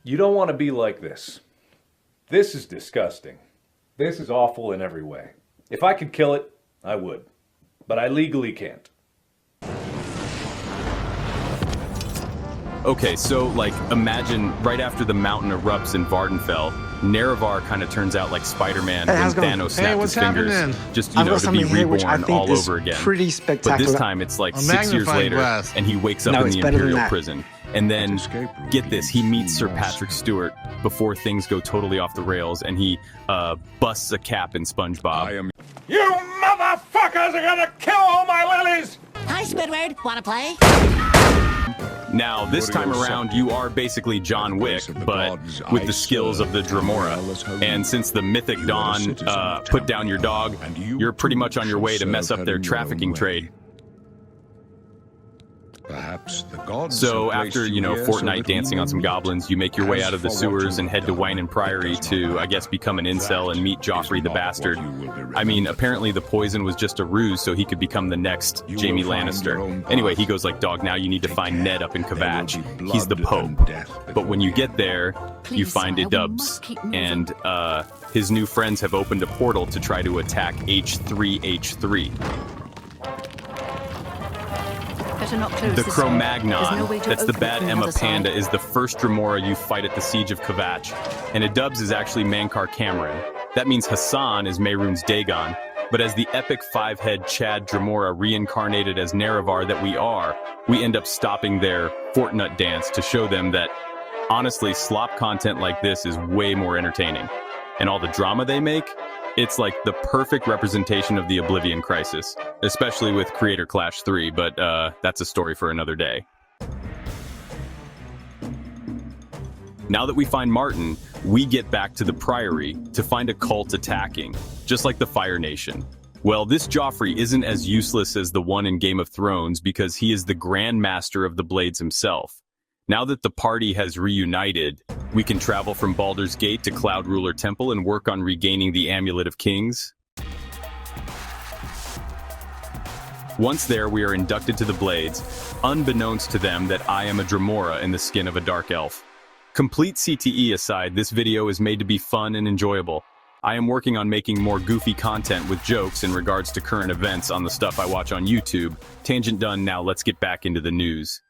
You don't want to be like this. This is disgusting. This is awful in every way. If I could kill it, I would. But I legally can't. Okay, so, like, imagine right after the mountain erupts in Vardenfell, Nerevar kind of turns out like Spider-Man when Thanos snapped his fingers. Just, you know, to be reborn all over again. Pretty spectacular. But this time it's like 6 years later, and he wakes up in the Imperial prison. And then, get this, he meets Sir Patrick Stewart before things go totally off the rails, and he busts a cap in SpongeBob. You motherfuckers are gonna kill all my lilies! Hi, Squidward. Wanna play? Now, this time around, you are basically John Wick, but with the skills of the Dremora. And since the Mythic Dawn put down your dog, you're pretty much on your way to mess up their trafficking trade. So after, you know, fortnight dancing on some goblins, you make your way out of the sewers and head to Winan Priory to, I guess, become an incel and meet Joffrey the Bastard. I mean, apparently the poison was just a ruse so he could become the next Jaime Lannister. Anyway, he goes like, dog, now you need to find Ned up in Kvatch. He's the Pope. But when you get there, you find Idubbbs, and his new friends have opened a portal to try to attack H3H3. The Cro-Magnon, that's the bad Emma Panda, is the first Dremora you fight at the Siege of Kvatch. And Idubbbs is actually Mankar Cameron. That means Hassan is Mehrunes Dagon. But as the epic five-head Chad Dremora reincarnated as Nerevar that we are, we end up stopping their Fortnite dance to show them that, honestly, slop content like this is way more entertaining. And all the drama they make, it's like the perfect representation of the Oblivion crisis, especially with Creator Clash 3, but that's a story for another day. Now that we find Martin, we get back to the Priory to find a cult attacking, just like the Fire Nation. Well, this Joffrey isn't as useless as the one in Game of Thrones because he is the Grand Master of the Blades himself. Now that the party has reunited, we can travel from Baldur's Gate to Cloud Ruler Temple and work on regaining the Amulet of Kings. Once there, we are inducted to the Blades, unbeknownst to them that I am a Dremora in the skin of a Dark Elf. Complete CTE aside, this video is made to be fun and enjoyable. I am working on making more goofy content with jokes in regards to current events on the stuff I watch on YouTube. Tangent done, now let's get back into the news.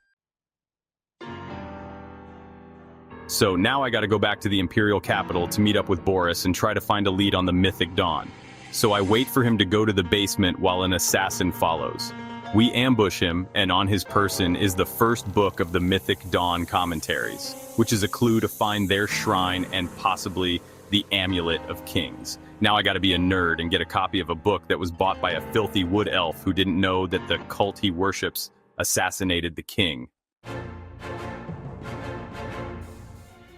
So now I gotta go back to the Imperial capital to meet up with Boris and try to find a lead on the Mythic Dawn. So I wait for him to go to the basement while an assassin follows. We ambush him, and on his person is the first book of the Mythic Dawn commentaries, which is a clue to find their shrine and possibly the Amulet of Kings. Now I gotta be a nerd and get a copy of a book that was bought by a filthy wood elf who didn't know that the cult he worships assassinated the king.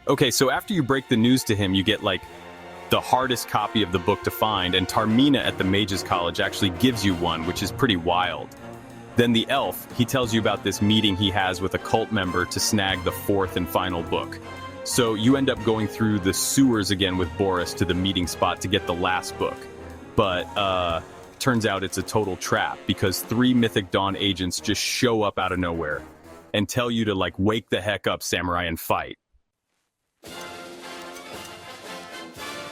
Okay, so after you break the news to him, you get, like, the hardest copy of the book to find, and Tarmina at the Mages College actually gives you one, which is pretty wild. Then the elf, he tells you about this meeting he has with a cult member to snag the fourth and final book. So you end up going through the sewers again with Boris to the meeting spot to get the last book. But, turns out it's a total trap, because 3 Mythic Dawn agents just show up out of nowhere and tell you to, like, wake the heck up, samurai, and fight.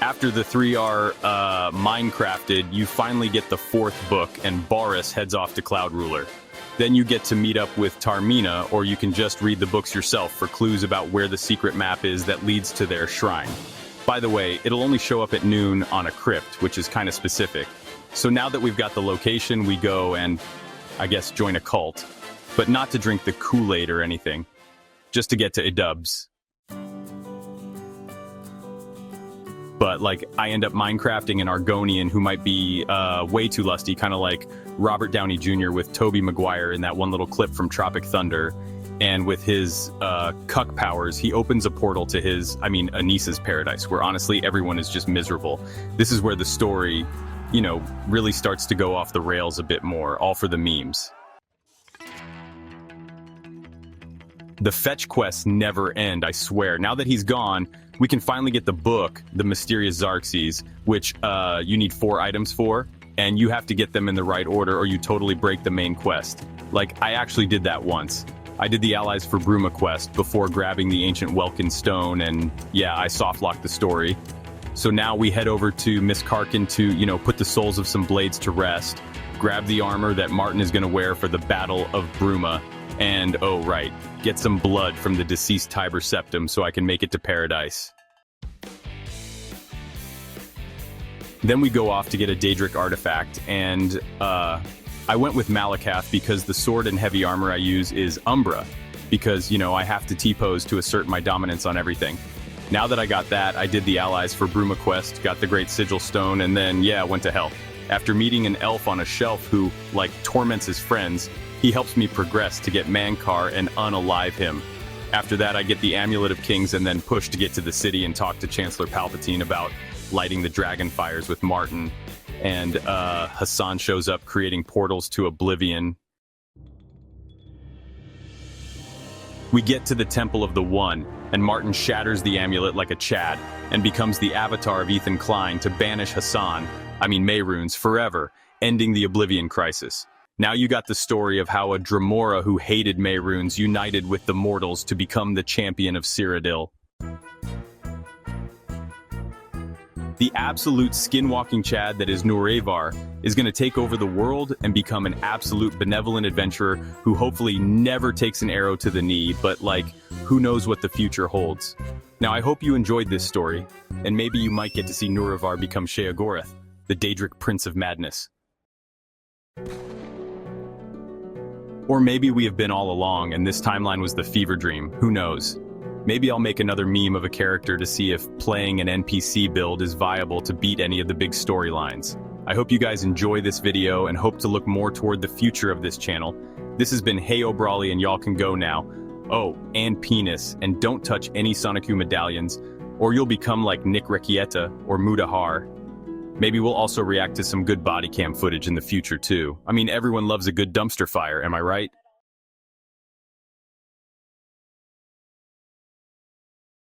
After the 3 are Minecrafted, you finally get the 4th book, and Boris heads off to Cloud Ruler. Then you get to meet up with Tarmina, or you can just read the books yourself for clues about where the secret map is that leads to their shrine. By the way, it'll only show up at noon on a crypt, which is kind of specific. So now that we've got the location, we go and, I guess, join a cult. But not to drink the Kool-Aid or anything. Just to get to Idubbbs. But, like, I end up Minecrafting an Argonian who might be way too lusty, kind of like Robert Downey Jr. with Tobey Maguire in that one little clip from Tropic Thunder. And with his cuck powers, he opens a portal to his, Anissa's paradise, where honestly everyone is just miserable. This is where the story, you know, really starts to go off the rails a bit more, all for the memes. The fetch quests never end, I swear. Now that he's gone, we can finally get the book, The Mysterious Xarxes, which you need 4 items for, and you have to get them in the right order or you totally break the main quest. Like, I actually did that once. I did the Allies for Bruma quest before grabbing the ancient Welkin stone, and yeah, I softlocked the story. So now we head over to Miss Karkin to, put the souls of some blades to rest, grab the armor that Martin is going to wear for the Battle of Bruma, and, oh right, get some blood from the deceased Tiber Septum so I can make it to paradise. Then we go off to get a Daedric artifact, and, I went with Malakath because the sword and heavy armor I use is Umbra, because, I have to T-pose to assert my dominance on everything. Now that I got that, I did the Allies for Bruma quest, got the Great Sigil Stone, and then, went to hell. After meeting an elf on a shelf who, torments his friends, he helps me progress to get Mankar and unalive him. After that, I get the Amulet of Kings and then push to get to the city and talk to Chancellor Palpatine about lighting the dragon fires with Martin. And Hassan shows up creating portals to Oblivion. We get to the Temple of the One, and Martin shatters the amulet like a Chad, and becomes the avatar of Ethan Klein to banish Mehrunes, forever, ending the Oblivion crisis. Now you got the story of how a Dremora who hated Mehrunes united with the mortals to become the champion of Cyrodiil. The absolute skinwalking Chad that is Nurevar is going to take over the world and become an absolute benevolent adventurer who hopefully never takes an arrow to the knee, but who knows what the future holds. Now I hope you enjoyed this story, and maybe you might get to see Nurevar become Sheogorath, the Daedric Prince of Madness. Or maybe we have been all along and this timeline was the fever dream, who knows? Maybe I'll make another meme of a character to see if playing an NPC build is viable to beat any of the big storylines. I hope you guys enjoy this video and hope to look more toward the future of this channel. This has been Heyobrawly and y'all can go now. Oh, and penis, and don't touch any Sonic U medallions, or you'll become like Nick Rekieta or Mudahar. Maybe we'll also react to some good body cam footage in the future too. Everyone loves a good dumpster fire, am I right?